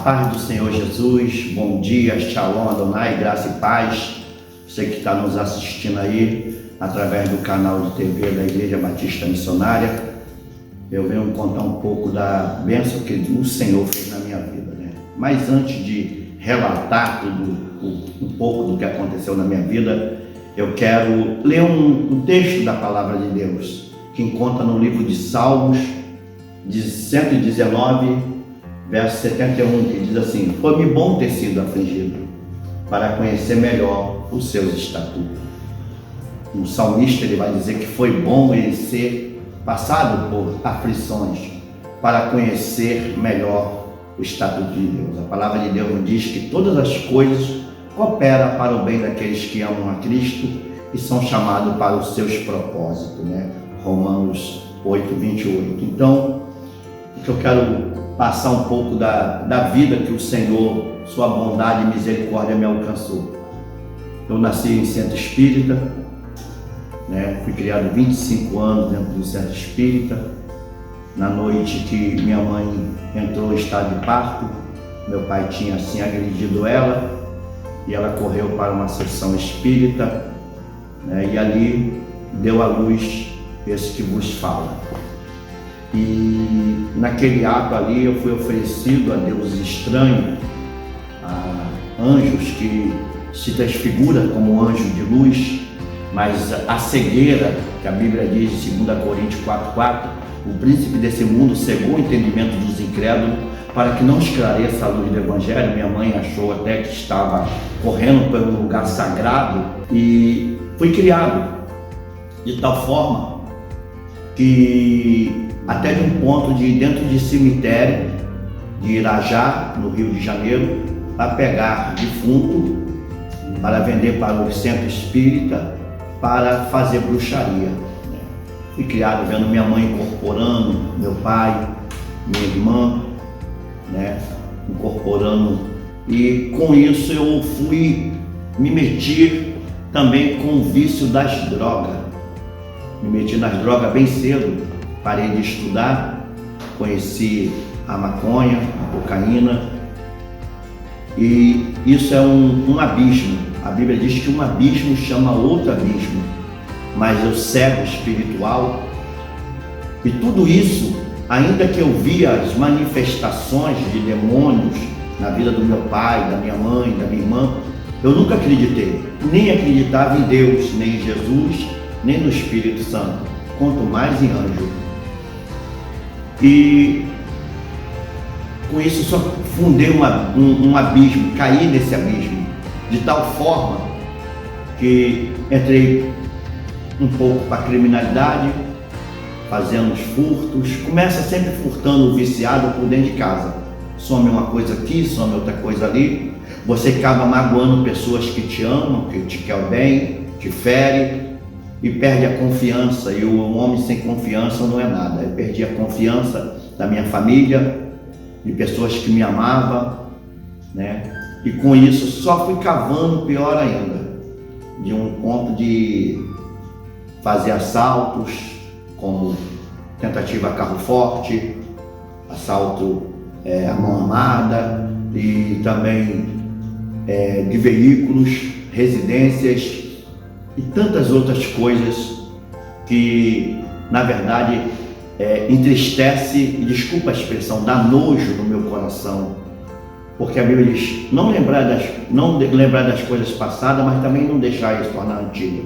paz do Senhor Jesus, bom dia, Shalom Adonai, graça e paz. Você que está nos assistindo aí através do canal de TV da Igreja Batista Missionária, eu venho contar um pouco da bênção que o Senhor fez na minha vida, né? Mas antes de relatar um pouco do que aconteceu na minha vida, eu quero ler um texto da Palavra de Deus, que encontra no livro de Salmos, de 119, verso 71, que diz assim: foi-me bom ter sido afligido, para conhecer melhor os seus estatutos. O salmista ele vai dizer que foi bom ele ser passado por aflições, para conhecer melhor o estatuto de Deus. A palavra de Deus diz que todas as coisas cooperam para o bem daqueles que amam a Cristo e são chamados para os seus propósitos, né? Romanos 8, 28. Então, o que eu quero passar um pouco da vida que o Senhor, sua bondade e misericórdia me alcançou. Eu nasci em centro espírita, né? Fui criado 25 anos dentro do centro espírita. Na noite que minha mãe entrou em estado de parto, meu pai tinha assim agredido ela e ela correu para uma sessão espírita, né? E ali deu à luz esse que vos fala. E naquele ato ali eu fui oferecido a deuses estranhos, a anjos que se transfigura como anjo de luz, mas a cegueira, que a Bíblia diz em 2 Coríntios 4,4, o príncipe desse mundo cegou o entendimento dos incrédulos para que não esclareça a luz do Evangelho. Minha mãe achou até que estava correndo para um lugar sagrado e fui criado de tal forma que até de um ponto de dentro de cemitério de Irajá, no Rio de Janeiro, para pegar defunto, para vender para o centro espírita, para fazer bruxaria. Fui criado vendo minha mãe incorporando, meu pai, minha irmã, né, incorporando, e com isso eu fui me meter também com o vício das drogas. Me meti nas drogas bem cedo, parei de estudar, conheci a maconha, a cocaína, e isso é um abismo. A Bíblia diz que um abismo chama outro abismo, mas eu cego espiritual, e tudo isso, ainda que eu via as manifestações de demônios na vida do meu pai, da minha mãe, da minha irmã, eu nunca acreditei, nem acreditava em Deus, nem em Jesus, nem no Espírito Santo, quanto mais em anjo. E com isso só fundei um abismo, caí nesse abismo, de tal forma que entrei um pouco para a criminalidade, fazendo os furtos. Começa sempre furtando o viciado por dentro de casa. Some uma coisa aqui, some outra coisa ali. Você acaba magoando pessoas que te amam, que te querem bem, te ferem, e perde a confiança. E o homem sem confiança não é nada. Eu perdi a confiança da minha família, de pessoas que me amavam, né? E com isso só fui cavando pior ainda, de um ponto de fazer assaltos, como tentativa a carro forte, assalto à mão armada, e também de veículos, residências e tantas outras coisas que, na verdade, entristece, e desculpa a expressão, dá nojo no meu coração, porque a Bíblia diz não lembrar das coisas passadas, mas também não deixar isso tornar antigo.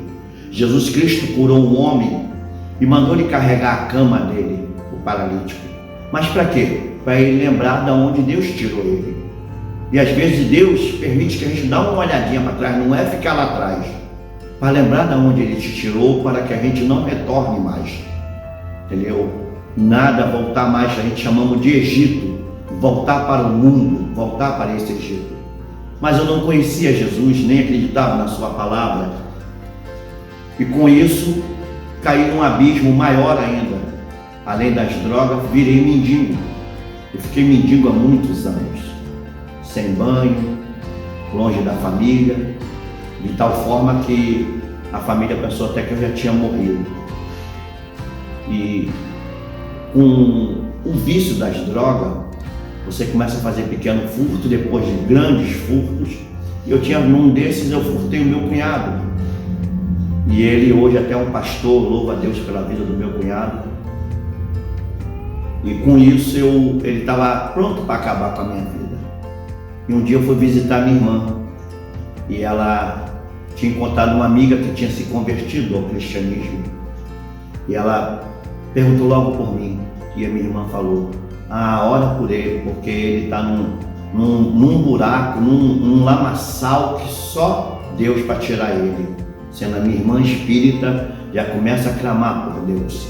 Jesus Cristo curou um homem e mandou ele carregar a cama dele, o paralítico. Mas para quê? Para ele lembrar de onde Deus tirou ele. E às vezes Deus permite que a gente dê uma olhadinha para trás, não é ficar lá atrás, para lembrar de onde ele te tirou, para que a gente não retorne mais, entendeu? Nada voltar mais, a gente chamamos de Egito, voltar para o mundo, voltar para esse Egito. Mas eu não conhecia Jesus, nem acreditava na sua palavra, e com isso caí num abismo maior ainda. Além das drogas, virei mendigo. Eu fiquei mendigo há muitos anos, sem banho, longe da família, de tal forma que a família pensou até que eu já tinha morrido. E com o vício das drogas, Você começa a fazer pequeno furto, depois de grandes furtos. E eu tinha num desses, eu furtei o meu cunhado. E ele hoje até é um pastor, louva a Deus pela vida do meu cunhado. E com isso ele estava pronto para acabar com a minha vida. E um dia eu fui visitar minha irmã. E ela tinha encontrado uma amiga que tinha se convertido ao cristianismo. E ela perguntou logo por mim. E a minha irmã falou: ora por ele, porque ele está num buraco, num lamaçal que só Deus para tirar ele. Sendo a minha irmã espírita, já começa a clamar por Deus.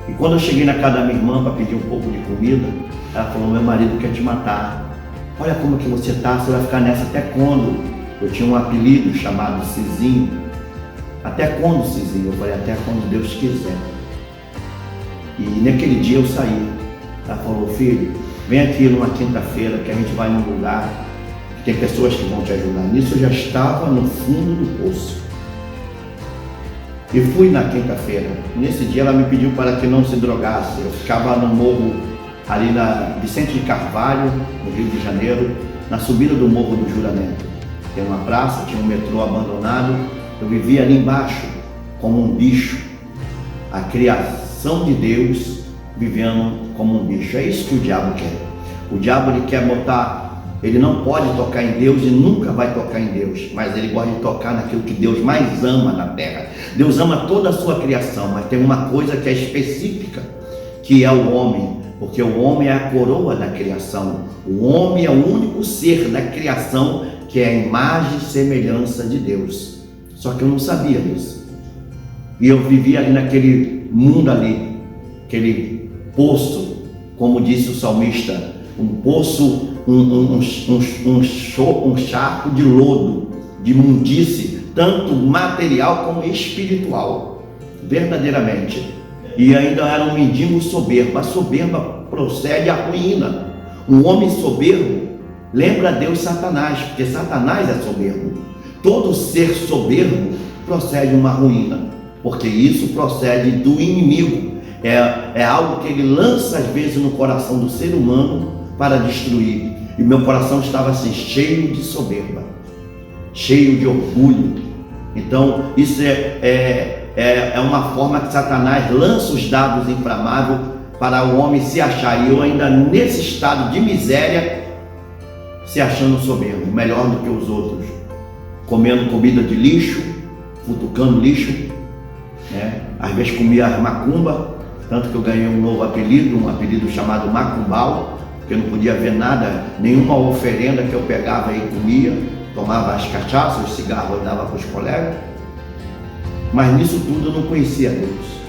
E quando eu cheguei na casa da minha irmã para pedir um pouco de comida, ela falou: meu marido quer te matar. Olha como que você está, você vai ficar nessa até quando? Eu tinha um apelido chamado Cizinho. Até quando, Cizinho? Eu falei: até quando Deus quiser. E naquele dia eu saí. Ela falou: filho, vem aqui numa quinta-feira que a gente vai num lugar que tem pessoas que vão te ajudar. Nisso eu já estava no fundo do poço. E fui na quinta-feira. Nesse dia ela me pediu para que não se drogasse. Eu ficava no morro ali na Vicente de Carvalho, no Rio de Janeiro, na subida do Morro do Juramento. Tem uma praça, tinha um metrô abandonado. Eu vivia ali embaixo como um bicho. A criação de Deus vivendo como um bicho. É isso que o diabo quer. O diabo ele quer botar, ele não pode tocar em Deus e nunca vai tocar em Deus, mas ele gosta de tocar naquilo que Deus mais ama na terra. Deus ama toda a sua criação, mas tem uma coisa que é específica, que é o homem, porque o homem é a coroa da criação. O homem é o único ser da criação que é a imagem e semelhança de Deus. Só que eu não sabia disso. E eu vivia ali naquele mundo ali, aquele poço, como disse o salmista, um poço, um charco de lodo, de imundície, tanto material como espiritual, verdadeiramente. E ainda era um mendigo soberbo. A soberba procede à ruína. Um homem soberbo lembra a Deus Satanás, porque Satanás é soberbo. Todo ser soberbo procede uma ruína, porque isso procede do inimigo. É algo que ele lança às vezes no coração do ser humano para destruir. E meu coração estava assim, cheio de soberba, cheio de orgulho. Então isso é uma forma que Satanás lança os dados inflamáveis para o homem se achar. E eu ainda nesse estado de miséria, se achando soberbo, melhor do que os outros, comendo comida de lixo, futucando lixo, né? Às vezes comia macumba, tanto que eu ganhei um novo apelido, um apelido chamado Macumbal, porque eu não podia ver nada, nenhuma oferenda que eu pegava e comia, tomava as cachaças, os cigarros eu dava para os colegas, mas nisso tudo eu não conhecia Deus.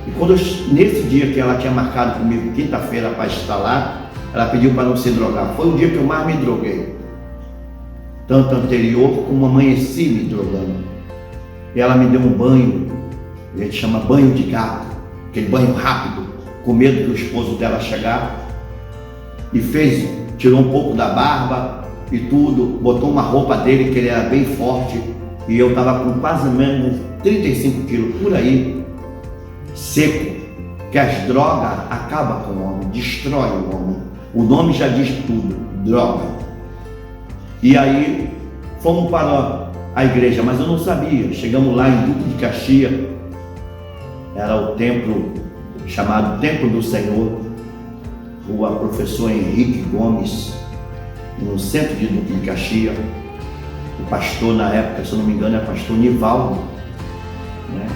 E quando nesse dia que ela tinha marcado comigo, quinta-feira, para estar lá, ela pediu para não se drogar. Foi o dia que eu mais me droguei, tanto anterior como amanheci me drogando. E ela me deu um banho, a gente chama banho de gato, aquele banho rápido, com medo do esposo dela chegar, e tirou um pouco da barba e tudo, botou uma roupa dele que ele era bem forte, e eu estava com quase menos 35 quilos por aí, seco, que as drogas acabam com o homem, destrói o homem. O nome já diz tudo, droga. E aí fomos para a igreja, mas eu não sabia. Chegamos lá em Duque de Caxias, era o templo chamado Templo do Senhor, o professor Henrique Gomes, no centro de Duque de Caxias. O pastor na época, se eu não me engano, era o pastor Nivaldo, né?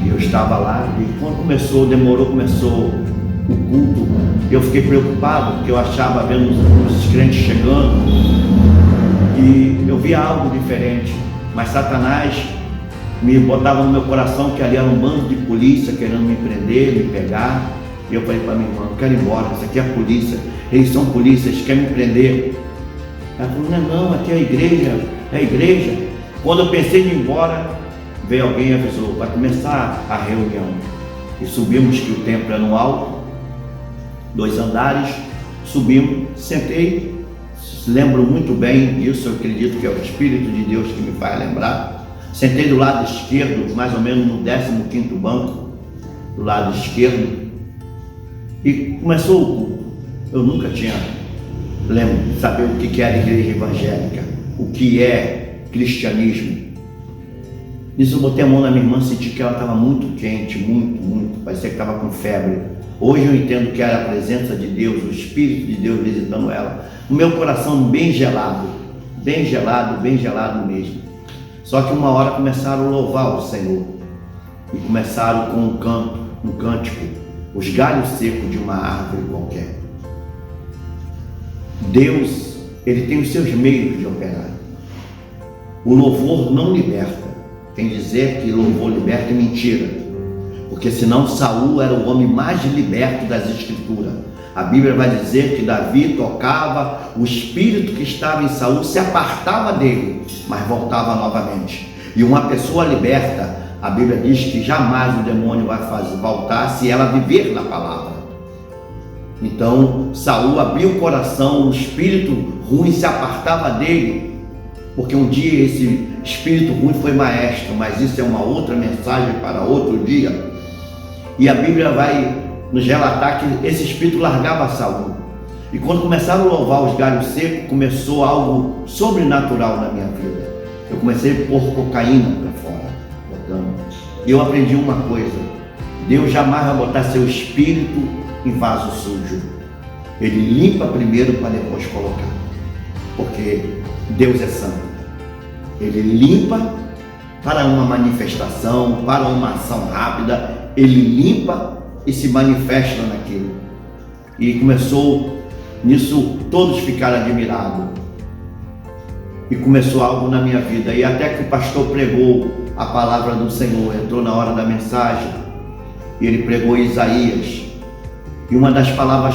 E eu estava lá, e quando começou o culto, eu fiquei preocupado, porque eu achava, vendo os crentes chegando, e eu via algo diferente, mas Satanás me botava no meu coração que ali era um bando de polícia querendo me prender, me pegar. E eu falei para minha irmã: eu quero ir embora, isso aqui é a polícia, eles são polícias, querem me prender. Ela falou: não, aqui é a igreja. Quando eu pensei em ir embora, veio alguém e avisou: vai começar a reunião. E subimos, que o templo era no alto, 2 andares, subimos, sentei, lembro muito bem disso, eu acredito que é o Espírito de Deus que me faz lembrar. Sentei do lado esquerdo, mais ou menos no 15º banco, do lado esquerdo, e começou o culto. Eu nunca tinha saber o que era igreja evangélica, o que é cristianismo. Nisso eu botei a mão na minha irmã, senti que ela estava muito quente, muito, parecia que estava com febre. Hoje eu entendo que era a presença de Deus, o Espírito de Deus visitando ela. O meu coração bem gelado mesmo. Só que uma hora começaram a louvar o Senhor e começaram com um cântico, os galhos secos de uma árvore qualquer. Deus, Ele tem os seus meios de operar. O louvor não liberta. Quem dizer que louvor liberta é mentira, porque senão Saul era o homem mais liberto das Escrituras. A Bíblia vai dizer que Davi tocava, o espírito que estava em Saul se apartava dele, mas voltava novamente. E uma pessoa liberta, a Bíblia diz que jamais o demônio vai voltar se ela viver na palavra. Então Saul abriu o coração, o espírito ruim se apartava dele, porque um dia esse espírito ruim foi maestro, mas isso é uma outra mensagem para outro dia. E a Bíblia vai nos relatar que esse espírito largava Saul. E quando começaram a louvar os galhos secos, começou algo sobrenatural na minha vida. Eu comecei a pôr cocaína para fora, botando. E eu aprendi uma coisa: Deus jamais vai botar seu espírito em vaso sujo. Ele limpa primeiro para depois colocar, porque Deus é santo. Ele limpa para uma manifestação, para uma ação rápida. Ele limpa e se manifesta naquilo. E começou nisso, todos ficaram admirados. E começou algo na minha vida. E até que o pastor pregou a palavra do Senhor, entrou na hora da mensagem, e ele pregou Isaías. E uma das palavras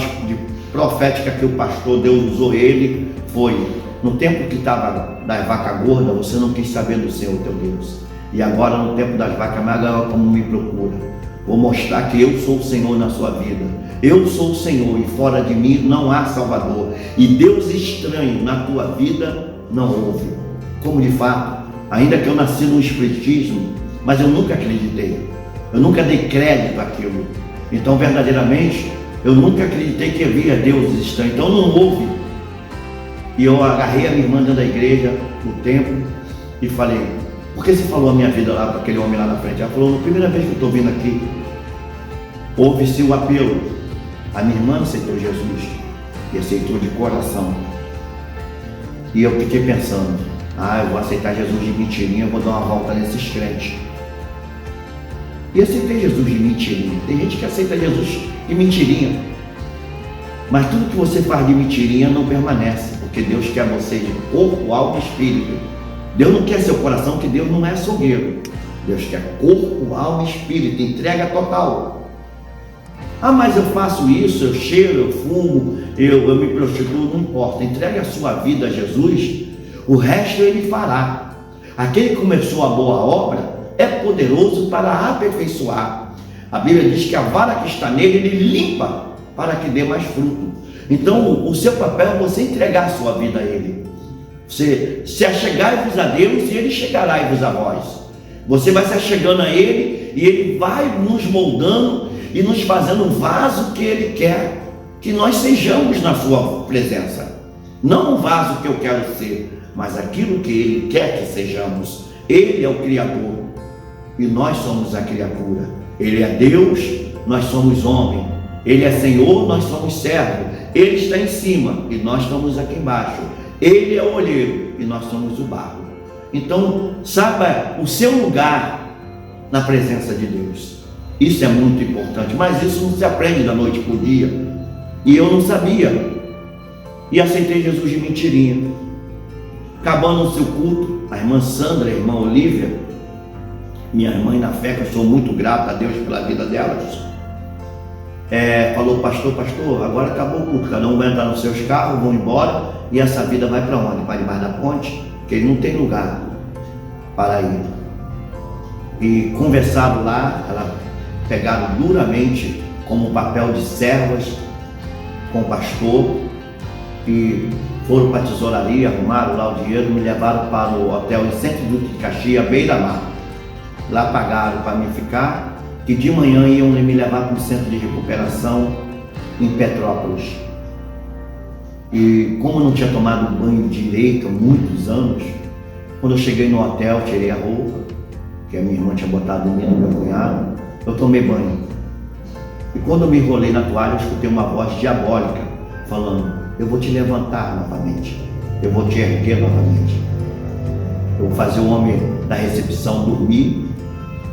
proféticas que o pastor, Deus usou ele, foi: no tempo que estava das vacas gordas, você não quis saber do Senhor teu Deus. E agora no tempo das vacas magras, como me procura. Vou mostrar que eu sou o Senhor na sua vida. Eu sou o Senhor e fora de mim não há Salvador. E Deus estranho na tua vida não houve. Como de fato, ainda que eu nasci no espiritismo, mas eu nunca acreditei. Eu nunca dei crédito àquilo. Então verdadeiramente, eu nunca acreditei que havia Deus estranho. Então não houve. E eu agarrei a minha irmã dentro da igreja, no templo, e falei: por que você falou a minha vida lá para aquele homem lá na frente? Ela falou: na primeira vez que eu estou vindo aqui, houve-se o apelo. A minha irmã aceitou Jesus e aceitou de coração. E eu fiquei pensando: eu vou aceitar Jesus de mentirinha, eu vou dar uma volta nesses crentes. E aceitei Jesus de mentirinha. Tem gente que aceita Jesus de mentirinha, mas tudo que você faz de mentirinha não permanece, porque Deus quer você de corpo, alma e espírito. Deus não quer seu coração, que Deus não é açougueiro. Deus quer corpo, alma e espírito, entrega total. Mas eu faço isso, eu cheiro, eu fumo, eu me prostituo, não importa. Entregue a sua vida a Jesus, o resto Ele fará. Aquele que começou a boa obra é poderoso para aperfeiçoar. A Bíblia diz que a vara que está nele, Ele limpa para que dê mais fruto. Então o seu papel é você entregar a sua vida a Ele. Você se achegai-vos a Deus e Ele chegará-vos a vós. Você vai se achegando a Ele e Ele vai nos moldando e nos fazendo o vaso que Ele quer que nós sejamos na sua presença. Não o vaso que eu quero ser, mas aquilo que Ele quer que sejamos. Ele é o Criador e nós somos a criatura. Ele é Deus, nós somos homem. Ele é Senhor, nós somos servos. Ele está em cima e nós estamos aqui embaixo. Ele é o olheiro e nós somos o barro. Então, saiba o seu lugar na presença de Deus. Isso é muito importante, mas isso não se aprende da noite para o dia. E eu não sabia. E aceitei Jesus de mentirinha. Acabando o seu culto, a irmã Sandra, a irmã Olívia, minha mãe na fé, que eu sou muito grato a Deus pela vida delas, falou: pastor, agora acabou o culto, cada um vai entrar nos seus carros, vão embora, e essa vida vai para onde? Para debaixo da ponte, porque ele não tem lugar para ir. E conversaram lá, elas pegaram duramente como papel de servas com o pastor, e foram para a tesouraria, arrumaram lá o dinheiro, me levaram para o hotel em Centro Duque de Caxias, beira-mar. Lá pagaram para mim ficar, que de manhã iam me levar para o centro de recuperação em Petrópolis. E como eu não tinha tomado banho direito há muitos anos, quando eu cheguei no hotel, tirei a roupa, que a minha irmã tinha botado em mim, no meu cunhado, eu tomei banho. E quando eu me enrolei na toalha, eu escutei uma voz diabólica falando: eu vou te levantar novamente, eu vou te erguer novamente, eu vou fazer o homem da recepção dormir,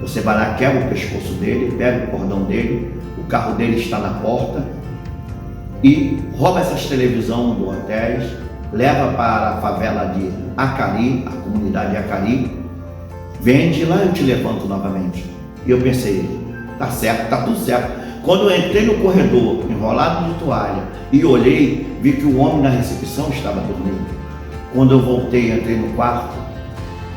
você vai lá, quebra o pescoço dele, pega o cordão dele, o carro dele está na porta, e rouba essas televisões do hotel, leva para a favela de Acari, a comunidade de Acari, vende lá, eu te levanto novamente. E eu pensei, tá certo, tá tudo certo. Quando eu entrei no corredor, enrolado de toalha, e olhei, vi que o homem na recepção estava dormindo. Quando eu voltei, entrei no quarto,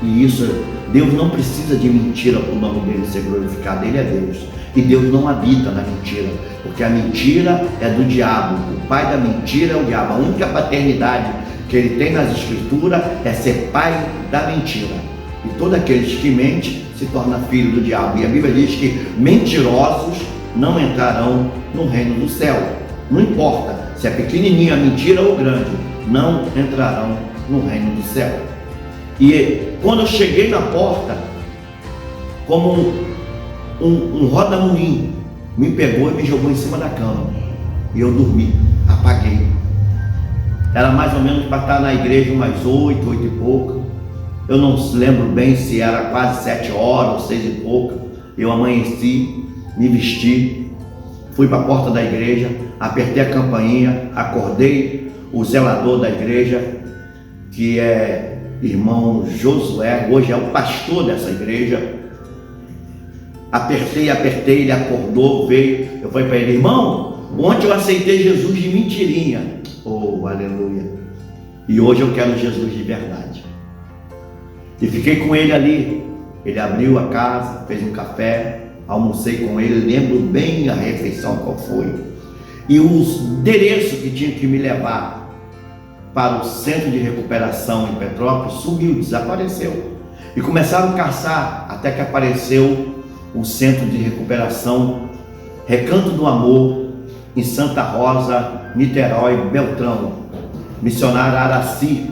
e isso, Deus não precisa de mentira para o nome dele ser glorificado, ele é Deus. E Deus não habita na mentira, porque a mentira é do diabo, o pai da mentira é o diabo. A única paternidade que ele tem nas escrituras é ser pai da mentira. E todos aqueles que mentem se tornam filho do diabo. E a Bíblia diz que mentirosos não entrarão no reino do céu. Não importa se é pequenininha a mentira ou grande, não entrarão no reino do céu. E quando eu cheguei na porta, como um roda-moinho me pegou e me jogou em cima da cama. E eu dormi, apaguei. Era mais ou menos para estar na igreja umas 8 e pouca. Eu não lembro bem se era quase 7 horas ou 6 e pouca. Eu amanheci, me vesti, fui para a porta da igreja, apertei a campainha, acordei o zelador da igreja, que é irmão Josué, hoje é o pastor dessa igreja. Apertei, ele acordou, veio. Eu falei para ele: irmão, ontem eu aceitei Jesus de mentirinha. Oh, aleluia. E hoje eu quero Jesus de verdade. E fiquei com ele ali. Ele abriu a casa, fez um café, almocei com ele, lembro bem a refeição qual foi. E o endereço que tinha que me levar para o centro de recuperação em Petrópolis sumiu, desapareceu. E começaram a caçar até que apareceu o centro de recuperação Recanto do Amor, em Santa Rosa, Niterói, Beltrão, missionário Araci,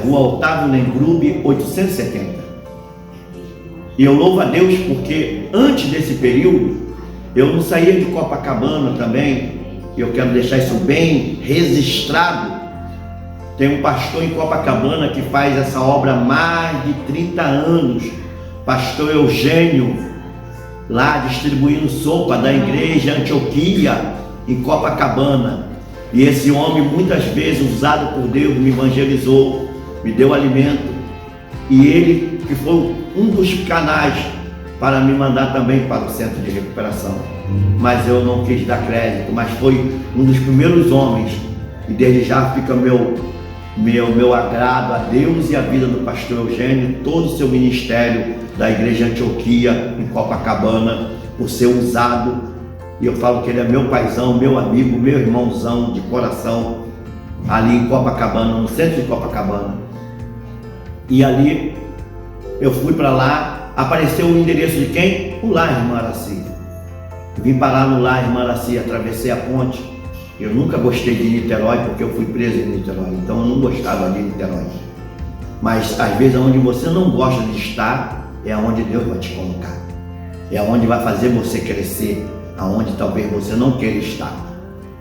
Rua Otávio Lengrube, 870. E eu louvo a Deus porque antes desse período eu não saía de Copacabana também. E eu quero deixar isso bem registrado. Tem um pastor em Copacabana que faz essa obra há mais de 30 anos, pastor Eugênio, lá distribuindo sopa da igreja Antioquia em Copacabana. E esse homem, muitas vezes usado por Deus, me evangelizou, me deu alimento, e ele que foi um dos canais para me mandar também para o centro de recuperação. Mas eu não quis dar crédito, mas foi um dos primeiros homens, e desde já fica meu agrado a Deus e a vida do pastor Eugênio, todo o seu ministério da igreja Antioquia em Copacabana, por ser usado. E eu falo que ele é meu paizão, meu amigo, meu irmãozão de coração, ali em Copacabana, no centro de Copacabana. E ali eu fui para lá, apareceu o endereço de quem? O Lar Irmã Araci. Vim parar no Lar Irmã Araci, atravessei a ponte. Eu nunca gostei de Niterói porque eu fui preso em Niterói, então eu não gostava de Niterói. Mas às vezes onde você não gosta de estar é onde Deus vai te colocar, é onde vai fazer você crescer, aonde talvez você não queira estar.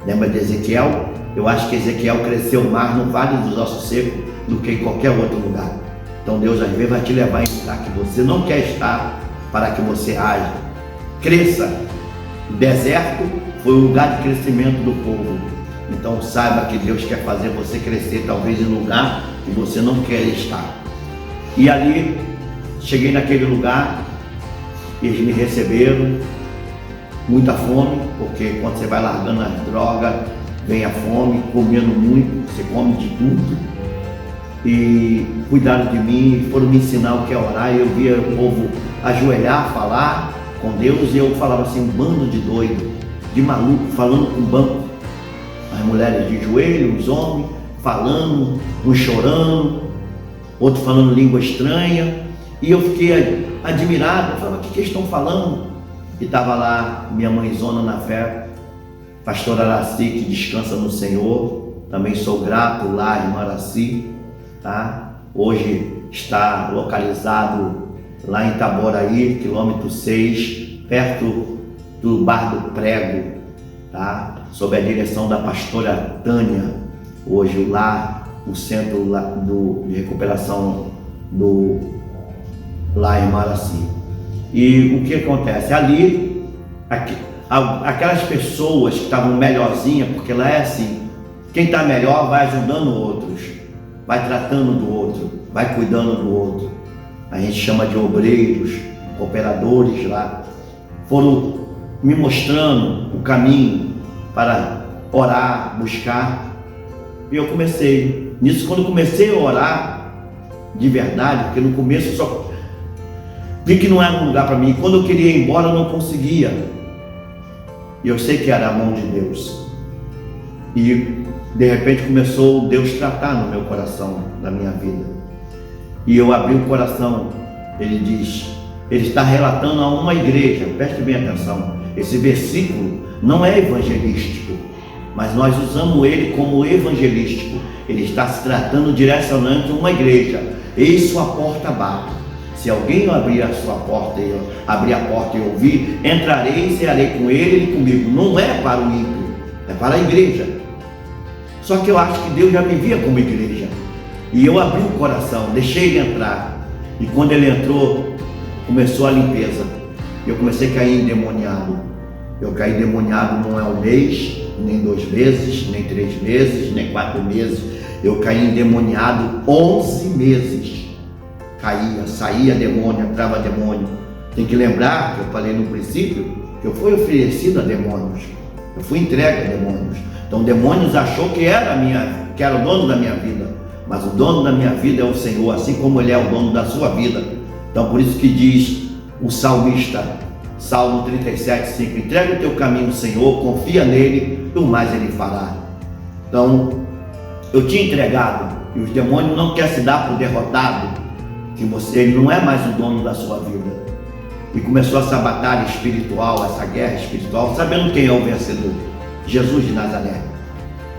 Lembra de Ezequiel? Eu acho que Ezequiel cresceu mais no Vale dos Ossos Secos do que em qualquer outro lugar. Então Deus às vezes vai te levar em lugar que você não quer estar, para que você haja, cresça. O deserto foi o lugar de crescimento do povo. Então saiba que Deus quer fazer você crescer, talvez em lugar que você não quer estar. E ali, cheguei naquele lugar, eles me receberam, muita fome, porque quando você vai largando as drogas, vem a fome, comendo muito, você come de tudo. E cuidaram de mim, foram me ensinar o que é orar. Eu via o povo ajoelhar, falar com Deus, e eu falava assim, um bando de doido, de maluco, falando com o banco. As mulheres de joelho, os homens falando, uns chorando, outros falando língua estranha. E eu fiquei admirado, eu falava, o que eles estão falando? E estava lá minha mãezona na fé, pastor Araci, que descansa no Senhor. Também sou grato lá, irmã Araci, tá? Hoje está localizado lá em Itaboraí, quilômetro 6, perto do Bar do Prego, tá? Sob a direção da pastora Tânia. Hoje lá, o centro de recuperação do lá em Araci. E o que acontece? Ali, aquelas pessoas que estavam melhorzinhas, porque lá é assim, quem está melhor vai ajudando outros, vai tratando do outro, vai cuidando do outro. A gente chama de obreiros, cooperadores lá. Foram me mostrando o caminho para orar, buscar. E eu comecei. Nisso, quando eu comecei a orar de verdade, porque no começo eu só vi que não era um lugar para mim. Quando eu queria ir embora, eu não conseguia. E eu sei que era a mão de Deus. E de repente começou Deus tratar no meu coração, na minha vida. E eu abri o coração. Ele diz, ele está relatando a uma igreja. Preste bem atenção. Esse versículo não é evangelístico, mas nós usamos ele como evangelístico. Ele está se tratando direcionando uma igreja. Eis sua porta bate. Se alguém abrir a sua porta e abrir a porta e ouvir, entrarei e cearei com ele e comigo. Não é para o ímpio, é para a igreja. Só que eu acho que Deus já me via como igreja. E eu abri o coração, deixei ele entrar. E quando ele entrou, começou a limpeza. Eu comecei a cair endemoniado. Eu caí endemoniado não é um mês, nem 2 meses, nem 3 meses, nem 4 meses. Eu caí endemoniado 11 meses. Caía, saía demônio, entrava demônio. Tem que lembrar, que eu falei no princípio, que eu fui oferecido a demônios. Eu fui entregue a demônios. Então demônios achou que era o dono da minha vida. Mas o dono da minha vida é o Senhor, assim como Ele é o dono da sua vida. Então por isso que diz o salmista, Salmo 37:5, entrega o teu caminho ao Senhor, confia nele, e o mais Ele fará. Então, eu tinha entregado, e os demônios não querem se dar por derrotado, que ele não é mais o dono da sua vida. E começou essa batalha espiritual, essa guerra espiritual, sabendo quem é o vencedor? Jesus de Nazaré.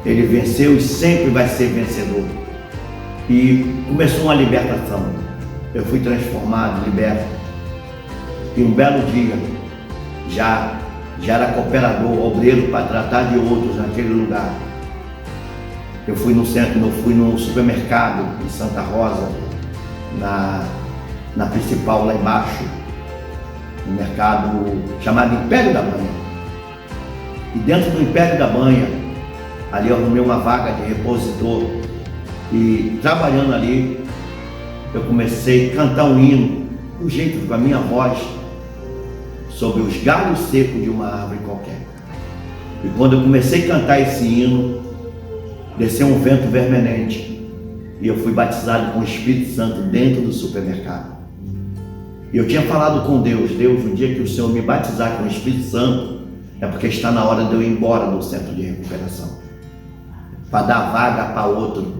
Ele venceu e sempre vai ser vencedor. E começou uma libertação. Eu fui transformado, liberto. E um belo dia, já era cooperador, obreiro para tratar de outros naquele lugar. Eu fui no centro, eu fui no supermercado em Santa Rosa, na principal lá embaixo, um mercado chamado Império da Banha. E dentro do Império da Banha, ali eu arrumei uma vaga de repositor. E trabalhando ali, eu comecei a cantar um hino, do jeito com a minha voz, sobre os galhos secos de uma árvore qualquer. E quando eu comecei a cantar esse hino, desceu um vento vermelhante. E eu fui batizado com o Espírito Santo dentro do supermercado. E eu tinha falado com Deus, o dia que o Senhor me batizar com o Espírito Santo, é porque está na hora de eu ir embora do centro de recuperação. Para dar vaga para outro,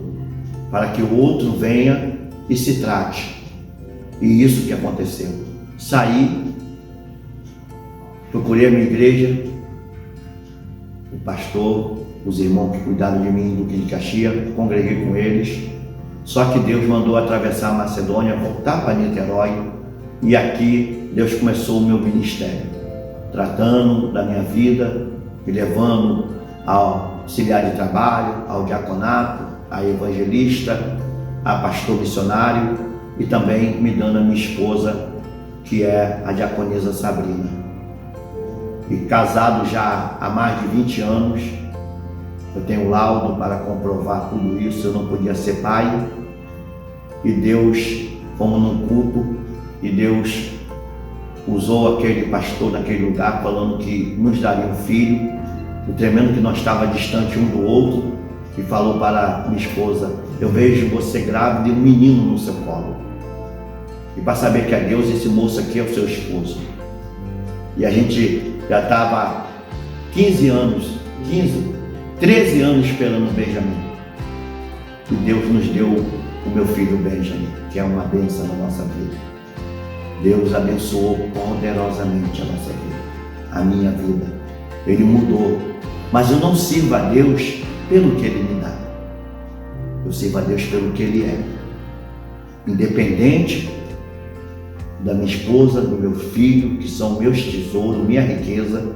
para que o outro venha e se trate. E isso que aconteceu. Saí, procurei a minha igreja, o pastor, os irmãos que cuidaram de mim do Duque de Caxias, congreguei com eles. Só que Deus mandou atravessar a Macedônia, voltar para Niterói, e aqui Deus começou o meu ministério, tratando da minha vida, me levando ao auxiliar de trabalho, ao diaconato, a evangelista, a pastor missionário, e também me dando a minha esposa, que é a diaconisa Sabrina. E casado já há mais de 20 anos, eu tenho laudo para comprovar tudo isso. Eu não podia ser pai, e Deus, fomos num culto, e Deus usou aquele pastor naquele lugar, falando que nos daria um filho. O tremendo que nós estávamos distante um do outro, e falou para minha esposa: eu vejo você grávida e um menino no seu colo. E para saber que é Deus, esse moço aqui é o seu esposo. E a gente já estava 13 anos esperando o Benjamin. E Deus nos deu o meu filho Benjamin, que é uma bênção na nossa vida. Deus abençoou poderosamente a nossa vida, a minha vida. Ele mudou. Mas eu não sirvo a Deus pelo que Ele me dá. Eu sirvo a Deus pelo que Ele é. Independente da minha esposa, do meu filho, que são meus tesouros, minha riqueza,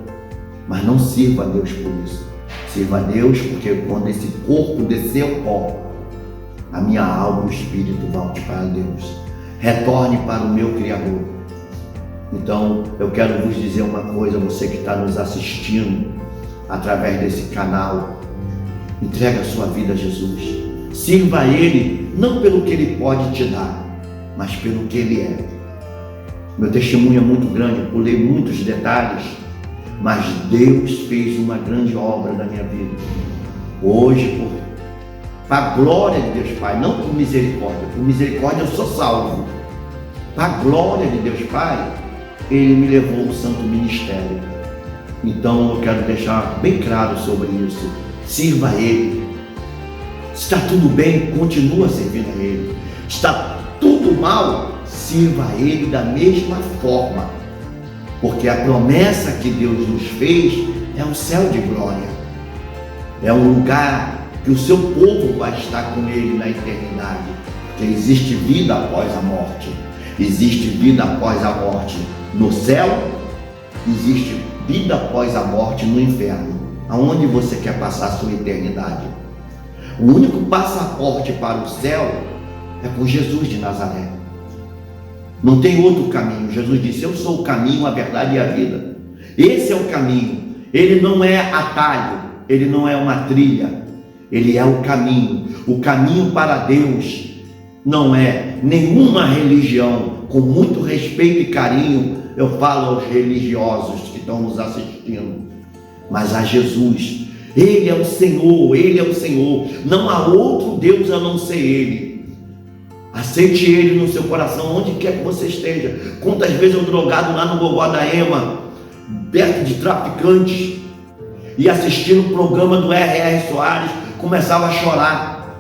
mas não sirvo a Deus por isso. Sirvo a Deus porque quando esse corpo descer ao pó, a minha alma e o espírito volte para Deus, retorne para o meu Criador. Então eu quero vos dizer uma coisa, você que está nos assistindo através desse canal, entrega a sua vida a Jesus, sirva a Ele não pelo que Ele pode te dar, mas pelo que Ele é. Meu testemunho é muito grande, pulei muitos detalhes, mas Deus fez uma grande obra na minha vida. Hoje, para a glória de Deus Pai, não por misericórdia eu sou salvo. Para a glória de Deus Pai, Ele me levou ao santo ministério. Então eu quero deixar bem claro sobre isso. Sirva a Ele. Está tudo bem, continua servindo a Ele. Está tudo mal, sirva a Ele da mesma forma. Porque a promessa que Deus nos fez é um céu de glória. É um lugar que o seu povo vai estar com Ele na eternidade. Porque existe vida após a morte. Existe vida após a morte no céu. Existe vida após a morte no inferno. Aonde você quer passar a sua eternidade? O único passaporte para o céu é com Jesus de Nazaré. Não tem outro caminho. Jesus disse: eu sou o caminho, a verdade e a vida. Esse é o caminho. Ele não é atalho, ele não é uma trilha, ele é o caminho. O caminho para Deus não é nenhuma religião. Com muito respeito e carinho eu falo aos religiosos que estão nos assistindo, mas a Jesus. Ele é o Senhor, Ele é o Senhor. Não há outro Deus a não ser Ele. Aceite Ele no seu coração, onde quer que você esteja. Quantas vezes eu drogado lá no Gogó da Ema, perto de traficantes, e assistindo o programa do R.R. Soares, começava a chorar,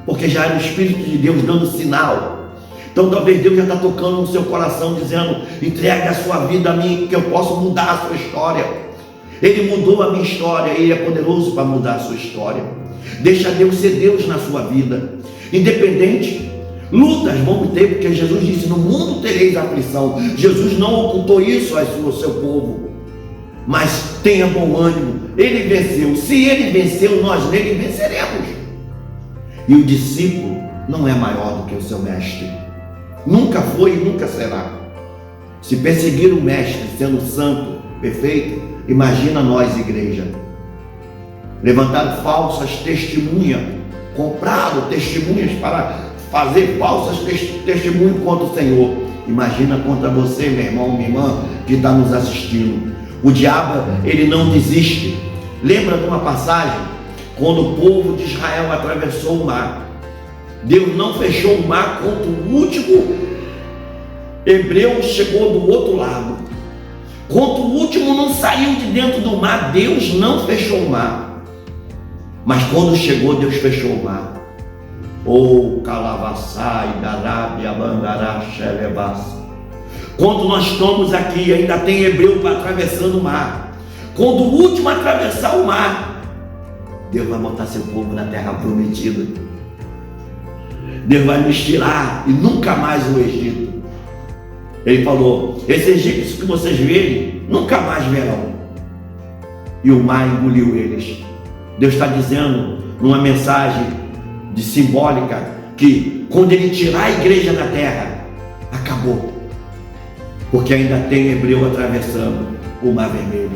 porque já era o Espírito de Deus dando sinal. Então talvez Deus já está tocando no seu coração, dizendo: entregue a sua vida a mim, que eu posso mudar a sua história. Ele mudou a minha história, Ele é poderoso para mudar a sua história. Deixa Deus ser Deus na sua vida. Independente, lutas vão ter, porque Jesus disse: no mundo tereis aflição. Jesus não ocultou isso ao seu povo. Mas tenha bom ânimo, Ele venceu. Se Ele venceu, nós nele venceremos. E o discípulo não é maior do que o seu mestre. Nunca foi e nunca será. Se perseguir o mestre sendo santo, perfeito, imagina nós, igreja. Levantaram falsas testemunhas, compraram testemunhas para fazer falsas testemunhas contra o Senhor. Imagina contra você, meu irmão, minha irmã, que está nos assistindo. O diabo, ele não desiste. Lembra de uma passagem? Quando o povo de Israel atravessou o mar, Deus não fechou o mar quando o último hebreu chegou do outro lado. Quando o último não saiu de dentro do mar, Deus não fechou o mar. Mas quando chegou, Deus fechou o mar. Oh, calavaçai, darábia, bandará, xelebassa. Quando nós estamos aqui, ainda tem hebreu atravessando o mar. Quando o último atravessar o mar, Deus vai botar seu povo na terra prometida. Deus vai nos tirar e nunca mais o Egito. Ele falou: esse egípcio que vocês verem, nunca mais verão. E o mar engoliu eles. Deus está dizendo numa mensagem simbólica que quando Ele tirar a igreja da terra, acabou. Porque ainda tem hebreu atravessando o Mar Vermelho.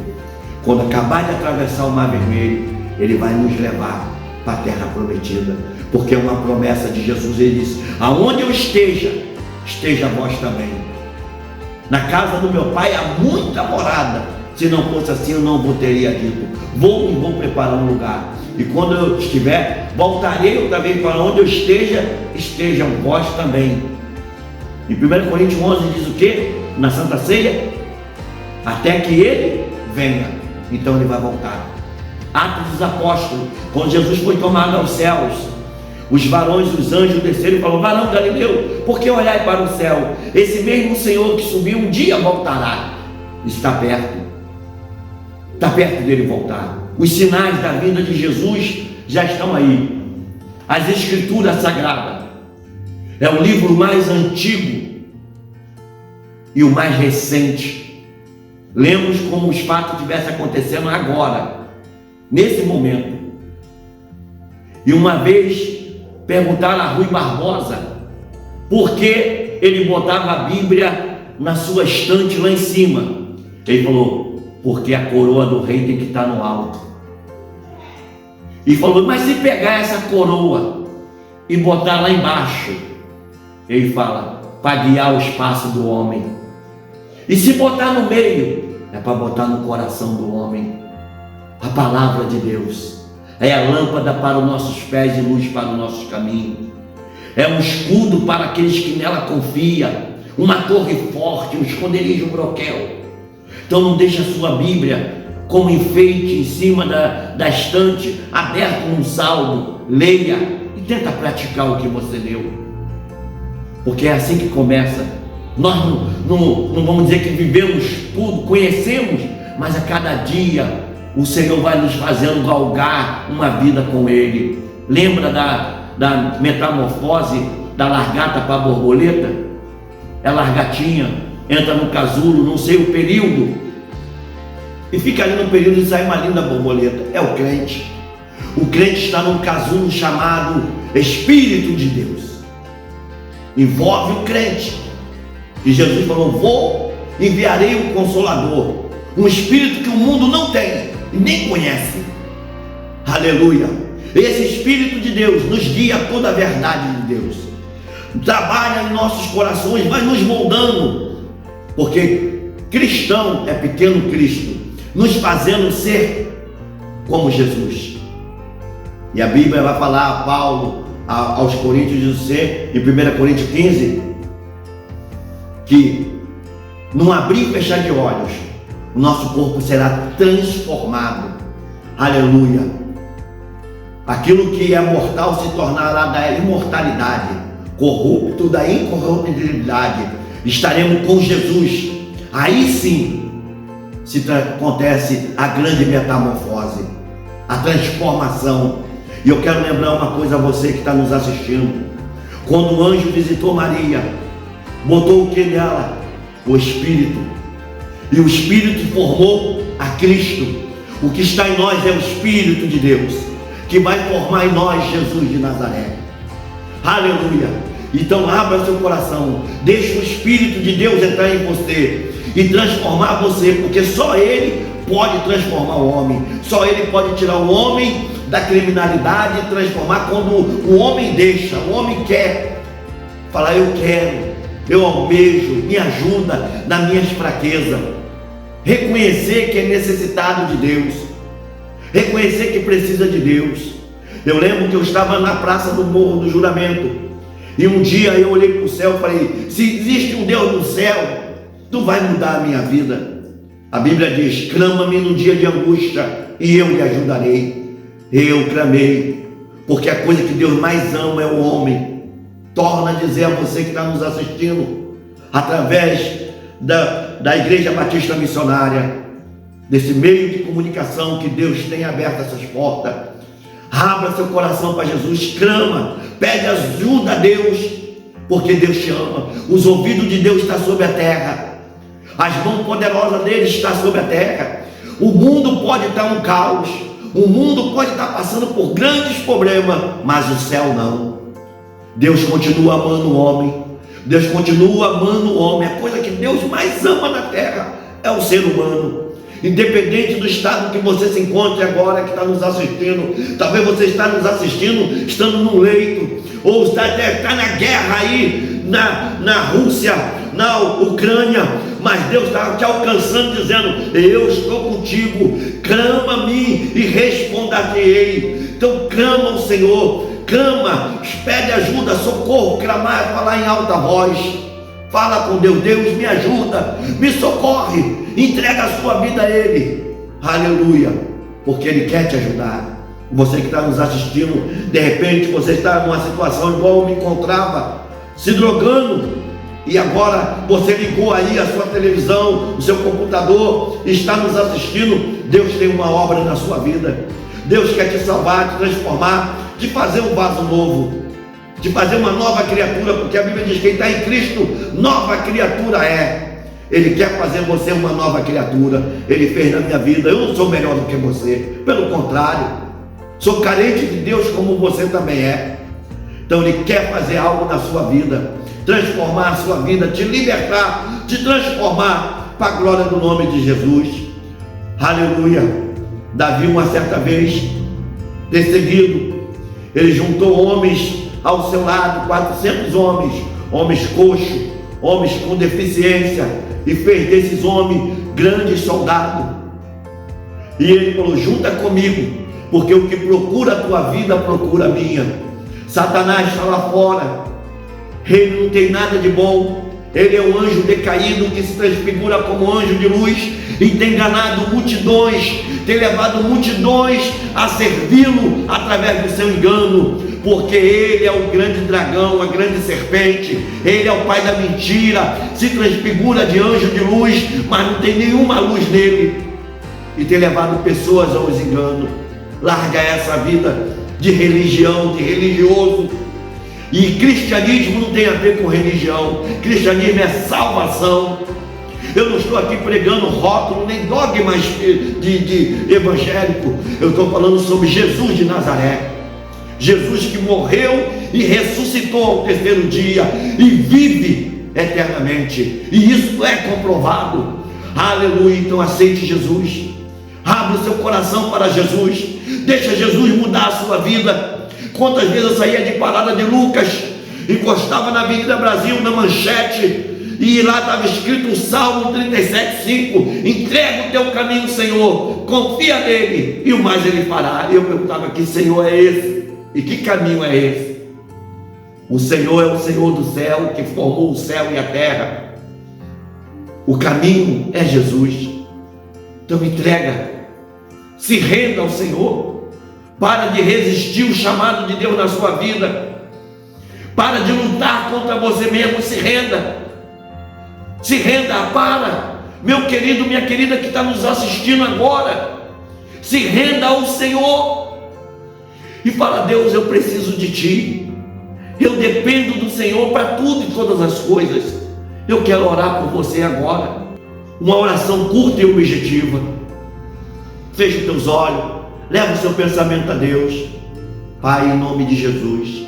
Quando acabar de atravessar o Mar Vermelho, Ele vai nos levar para a terra prometida. Porque é uma promessa de Jesus. Ele disse: aonde eu esteja, esteja vós também. Na casa do meu pai há muita morada. Se não fosse assim, eu não teria dito: vou e vou preparar um lugar. E quando eu estiver, voltarei outra vez para onde eu esteja, estejam vós também. Em 1 Coríntios 11 diz o quê? Na Santa Ceia: até que Ele venha. Então Ele vai voltar. Atos dos Apóstolos, quando Jesus foi tomado aos céus, os varões, os anjos desceram e falaram: varão Galileu, por que olhai para o céu? Esse mesmo Senhor que subiu um dia voltará. Está perto dele voltar. Os sinais da vinda de Jesus já estão aí. As Escrituras Sagradas é o livro mais antigo e o mais recente. Lemos como os fatos estivessem acontecendo agora, nesse momento. E uma vez perguntaram a Rui Barbosa por que ele botava a Bíblia na sua estante lá em cima. Ele falou: porque a coroa do rei tem que estar no alto. E falou: mas se pegar essa coroa e botar lá embaixo? Ele fala: para guiar os passos do homem. E se botar no meio? É para botar no coração do homem. A palavra de Deus é a lâmpada para os nossos pés e luz para os nossos caminhos. É um escudo para aqueles que nela confiam, uma torre forte, um esconderijo broquel. Então não deixe a sua Bíblia como enfeite em cima da estante, aberto num salmo. Leia e tenta praticar o que você leu, porque é assim que começa. Nós não vamos dizer que vivemos tudo, conhecemos, mas a cada dia o Senhor vai nos fazendo galgar uma vida com Ele. Lembra da metamorfose da largata para a borboleta? É largatinha, entra no casulo, não sei o período, e fica ali no período e sai uma linda borboleta. É o crente. O crente está num casulo chamado Espírito de Deus. Envolve o crente. E Jesus falou: enviarei o Consolador, um Espírito que o mundo não tem e nem conhece. Aleluia. Esse Espírito de Deus nos guia a toda a verdade de Deus, trabalha em nossos corações, vai nos moldando, porque cristão é pequeno Cristo, nos fazendo ser como Jesus. E a Bíblia vai falar a Paulo, aos Coríntios, dizer em 1 Coríntios 15, que num abrir e fechar de olhos, o nosso corpo será transformado. Aleluia. Aquilo que é mortal se tornará da imortalidade, corrupto da incorruptibilidade. Estaremos com Jesus. Aí sim acontece a grande metamorfose, a transformação. E eu quero lembrar uma coisa a você que está nos assistindo. Quando o anjo visitou Maria, botou o que nela? O Espírito. E o Espírito formou a Cristo. O que está em nós é o Espírito de Deus, que vai formar em nós Jesus de Nazaré. Aleluia. Então abra seu coração, deixe o Espírito de Deus entrar em você e transformar você, porque só Ele pode transformar o homem. Só Ele pode tirar o homem da criminalidade e transformar quando o homem deixa, o homem quer falar: eu quero, eu almejo, me ajuda nas minhas fraquezas. Reconhecer que é necessitado de Deus, reconhecer que precisa de Deus. Eu lembro que eu estava na praça do Morro do Juramento, e um dia eu olhei para o céu e falei: se existe um Deus no céu, tu vai mudar a minha vida. A Bíblia diz: clama-me no dia de angústia e eu lhe ajudarei. Eu clamei, porque a coisa que Deus mais ama é o homem. Torna a dizer a você que está nos assistindo, através da Igreja Batista Missionária, desse meio de comunicação que Deus tem aberto essas portas. Abra seu coração para Jesus, clama, pede ajuda a Deus, porque Deus te ama. Os ouvidos de Deus estão sobre a terra, as mãos poderosas dele estão sobre a terra. O mundo pode estar um caos, o mundo pode estar passando por grandes problemas, mas o céu não. Deus continua amando o homem, Deus continua amando o homem. A coisa que Deus mais ama na terra é o ser humano. Independente do estado que você se encontre agora, que está nos assistindo, talvez você está nos assistindo estando num leito, ou está na guerra aí na Rússia, na Ucrânia, mas Deus está te alcançando dizendo: eu estou contigo, clama-me e responder-te-ei. Então clama ao Senhor, clama, pede ajuda, socorro. Clamar é falar em alta voz. Fala com Deus: Deus me ajuda, me socorre, entrega a sua vida a Ele. Aleluia, porque Ele quer te ajudar. Você que está nos assistindo, de repente você está numa situação igual eu me encontrava, se drogando, e agora você ligou aí a sua televisão, o seu computador, está nos assistindo. Deus tem uma obra na sua vida. Deus quer te salvar, te transformar, de fazer um vaso novo, de fazer uma nova criatura, porque a Bíblia diz que quem está em Cristo, nova criatura é. Ele quer fazer você uma nova criatura. Ele fez na minha vida. Eu não sou melhor do que você, pelo contrário, sou carente de Deus como você também é. Então Ele quer fazer algo na sua vida, transformar a sua vida, te libertar, te transformar para a glória do nome de Jesus. Aleluia. Davi, uma certa vez, perseguido, ele juntou homens ao seu lado, 400 homens, homens coxos, homens com deficiência, e fez desses homens grandes soldados. E ele falou: junta comigo, porque o que procura a tua vida procura a minha. Satanás está lá fora, ele não tem nada de bom, ele é um anjo decaído que se transfigura como anjo de luz e tem enganado multidões, tem levado multidões a servi-lo através do seu engano, porque ele é o grande dragão, a grande serpente, ele é o pai da mentira, se transfigura de anjo de luz, mas não tem nenhuma luz nele, e tem levado pessoas aos enganos. Larga essa vida de religião, de religioso. E cristianismo não tem a ver com religião, cristianismo é salvação. Eu não estou aqui pregando rótulo, nem dogmas de evangélico. Eu estou falando sobre Jesus de Nazaré. Jesus que morreu e ressuscitou ao terceiro dia e vive eternamente. E isso é comprovado. Aleluia. Então aceite Jesus. Abra o seu coração para Jesus. Deixa Jesus mudar a sua vida. Quantas vezes eu saía de Parada de Lucas, encostava na Avenida Brasil, na manchete, e lá estava escrito o Salmo 37:5: entrega o teu caminho, Senhor, confia nele, e o mais ele fará. E eu perguntava: que Senhor é esse? E que caminho é esse? O Senhor é o Senhor do céu, que formou o céu e a terra. O caminho é Jesus. Então entrega, se renda ao Senhor. Para de resistir o chamado de Deus na sua vida. Para de lutar contra você mesmo. Se renda. Se renda, para. Meu querido, minha querida que está nos assistindo agora, se renda ao Senhor. E fala: Deus, eu preciso de Ti. Eu dependo do Senhor para tudo e todas as coisas. Eu quero orar por você agora. Uma oração curta e objetiva. Feche os teus olhos. Leva o seu pensamento a Deus. Pai, em nome de Jesus,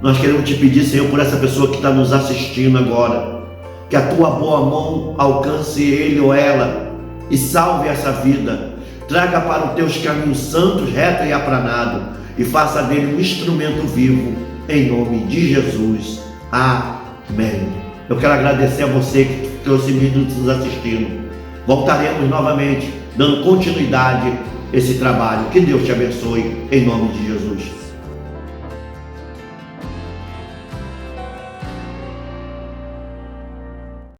nós queremos te pedir, Senhor, por essa pessoa que está nos assistindo agora, que a tua boa mão alcance ele ou ela e salve essa vida. Traga para os teus caminhos santos, reto e apranado, e faça dele um instrumento vivo, em nome de Jesus. Amém. Eu quero agradecer a você que ficou esse minuto nos assistindo. Voltaremos novamente, dando continuidade esse trabalho. Que Deus te abençoe, em nome de Jesus.